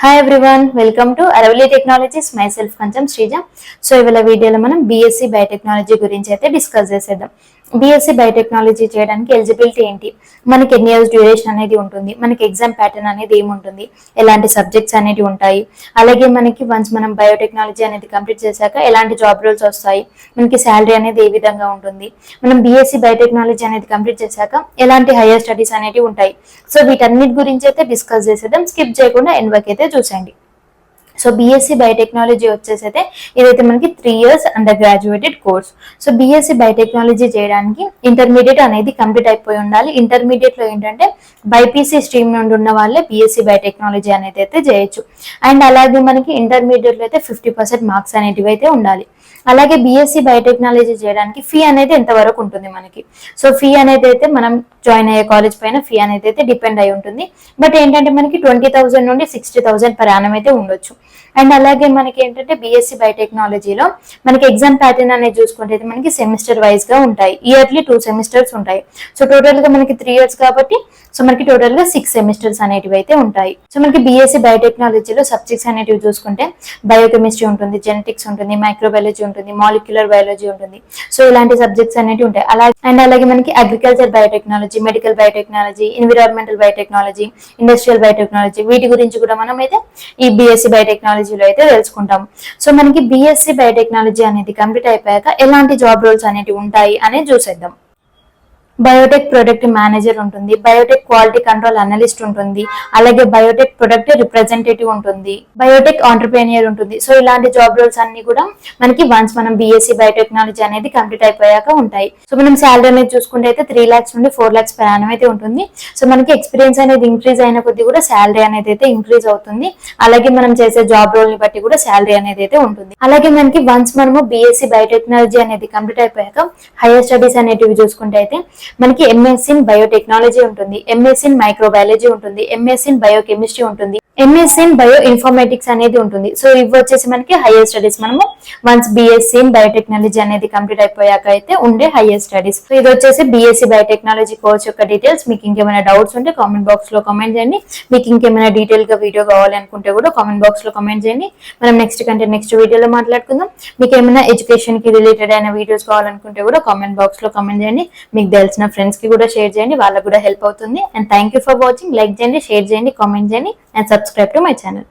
Hi everyone, welcome to Aravali technologies. Myself కొంచెం Sreeja. So ఇవాళ వీడియోలో మనం బీఎస్సీ బయోటెక్నాలజీ గురించి అయితే డిస్కస్ చేసేద్దాం. బీఎస్సీ బయోటెక్నాలజీ చేయడానికి ఎలిజిబిలిటీ ఏంటి, మనకి ఎన్ని ఇయర్స్ డ్యూరేషన్ అనేది ఉంటుంది, మనకి ఎగ్జామ్ ప్యాటర్న్ అనేది ఏముంటుంది, ఎలాంటి సబ్జెక్ట్స్ అనేవి ఉంటాయి, అలాగే మనకి వన్స్ మనం బయోటెక్నాలజీ అనేది కంప్లీట్ చేశాక ఎలాంటి జాబ్ రోల్స్ వస్తాయి, మనకి శాలరీ అనేది ఏ విధంగా ఉంటుంది, మనం బీఎస్సీ బయోటెక్నాలజీ అనేది కంప్లీట్ చేశాక ఎలాంటి హైయర్ స్టడీస్ అనేవి ఉంటాయి. సో వీటన్నిటి గురించి అయితే డిస్కస్ చేసేద్దాం. స్కిప్ చేయకుండా ఎండ్ వరకు అయితే చూసండి. సో బీఎస్సీ బయోటెక్నాలజీ వచ్చేసైతే ఇదైతే మనకి 3 years under graduated course. So BSc biotechnology చేయడానికి ఇంటర్మీడియట్ అనేది కంప్లీట్ అయిపోయి ఉండాలి. ఇంటర్మీడియట్ లో ఏంటంటే బైపీసీ స్ట్రీమ్ నుండి ఉన్న వాళ్ళే బీఎస్సీ బయోటెక్నాలజీ అనేది అయితే చేయొచ్చు. అండ్ అలాగే మనకి ఇంటర్మీడియట్ లో అయితే 50% మార్క్స్ అనేటివి అయితే ఉండాలి. అలాగే బీఎస్సీ బయోటెక్నాలజీ చేయడానికి ఫీ అనేది ఎంత వరకు ఉంటుంది మనకి. సో ఫీ అనేది అయితే మనం జాయిన్ అయ్యే కాలేజ్ పైన ఫీ అనేది అయితే డిపెండ్ అయి ఉంటుంది. బట్ ఏంటంటే మనకి 20,000 నుండి 60,000 per annum అయితే ఉండొచ్చు. అండ్ అలాగే మనకి ఏంటంటే బీఎస్సీ బయోటెక్నాలజీలో మనకి ఎగ్జామ్ ప్యాటర్న్ అనేది చూసుకుంటే మనకి సెమిస్టర్ వైజ్ గా ఉంటాయి. ఇయర్లీ 2 semesters ఉంటాయి. సో టోటల్ గా మనకి 3 years కాబట్టి సో మనకి టోటల్ గా 6 semesters అనేటివి అయితే ఉంటాయి. సో మనకి బీఎస్సీ బయోటెక్నాలజీలో సబ్జెక్ట్స్ అనేటివి చూసుకుంటే బయోకెమిస్ట్రీ ఉంటుంది, జెనెటిక్స్ ఉంటుంది, మైక్రోబయాలజీ ఉంటుంది, మాలిక్యులర్ బయాలజీ ఉంటుంది. సో ఇలాంటి సబ్జెక్ట్స్ అనేవి ఉంటాయి. అలాగే మనకి agriculture biotechnology, medical biotechnology, environmental biotechnology, industrial biotechnology, వీటి గురించి కూడా మనం అయితే ఈ బీఎస్సీ బయోటెక్నాలజీలో అయితే తెలుసుకుంటాం. సో మనకి బీఎస్సీ బయోటెక్నాలజీ అనేది కంప్లీట్ అయిపోయాక ఎలాంటి జాబ్ రోల్స్ అనేవి ఉంటాయి అనేది చూసేద్దాం. బయోటెక్ ప్రొడక్ట్ మేనేజర్ ఉంటుంది, బయోటెక్ క్వాలిటీ కంట్రోల్ అనలిస్ట్ ఉంటుంది, అలాగే బయోటెక్ ప్రొడక్ట్ రిప్రజెంటేటివ్ ఉంటుంది, బయోటెక్ ఆంటర్ప్రెన్యూర్ ఉంటుంది. సో ఇలాంటి జాబ్ రోల్స్ అన్ని కూడా మనకి వన్స్ మనం బీఎస్సీ బయోటెక్నాలజీ అనేది కంప్లీట్ అయిపోయాక ఉంటాయి. సో మనం శాలరీ అనేది చూసుకుంటే అయితే 3 lakhs నుండి 4 lakhs per annum అయితే ఉంటుంది. సో మనకి ఎక్స్పీరియన్స్ అనేది ఇంక్రీజ్ అయిన కొద్ది కూడా శాలరీ అనేది అయితే ఇంక్రీజ్ అవుతుంది. అలాగే మనం చేసే జాబ్ రోల్ ని బట్టి కూడా శాలరీ అనేది అయితే ఉంటుంది. అలాగే మనకి వన్స్ మనము బీఎస్సీ బయోటెక్నాలజీ అనేది కంప్లీట్ అయిపోయాక హైయర్ స్టడీస్ అనేటివి చూసుకుంటే అయితే మనకి ఎంఎస్సీ ఇన్ బయోటెక్నాలజీ ఉంటుంది, ఎంఎస్సీ ఇన్ మైక్రోబయాలజీ ఉంటుంది, ఎంఎస్సీ ఇన్ బయోకెమిస్ట్రీ ఉంటుంది, ఎంఎస్సీ ఇన్ బయో ఇన్ఫర్మేటిక్స్ అనేది ఉంటుంది. సో ఇవి వచ్చేసి మనకి హైయర్ స్టడీస్ మనము వన్స్ బీఎస్సీ ఇన్ బయోటెక్నాలజీ అనేది కంప్లీట్ అయిపోయాక అయితే ఉండే హైయర్ స్టడీస్. సో ఇది వచ్చేసి బీఎస్సీ బయోటెక్నాలజీ కోర్స్ యొక్క డీటెయిల్స్. మీకు ఇంకేమైనా డౌట్స్ ఉంటే కామెంట్ బాక్స్ లో కామెంట్ చేయండి. మీకు ఇంకేమైనా డీటెయిల్ గా వీడియో కావాలి అనుకుంటే కూడా కామెంట్ బాక్స్ లో కామెంట్ చేయండి. మనం నెక్స్ట్ వీడియోలో మాట్లాడుకుందాం. మీకు ఏమైనా ఎడ్యుకేషన్ కి రిలేటెడ్ అయిన వీడియోస్ కావాలనుకుంటే కూడా కామెంట్ బాక్స్ లో కామెంట్ చేయండి. మీకు తెలిసిన ఫ్రెండ్స్ కి కూడా షేర్ చేయండి, వాళ్ళకి కూడా హెల్ప్ అవుతుంది. And thank you for watching. Like చేయండి, షేర్ చేయండి, కామెంట్ చేయండి and subscribe to my channel.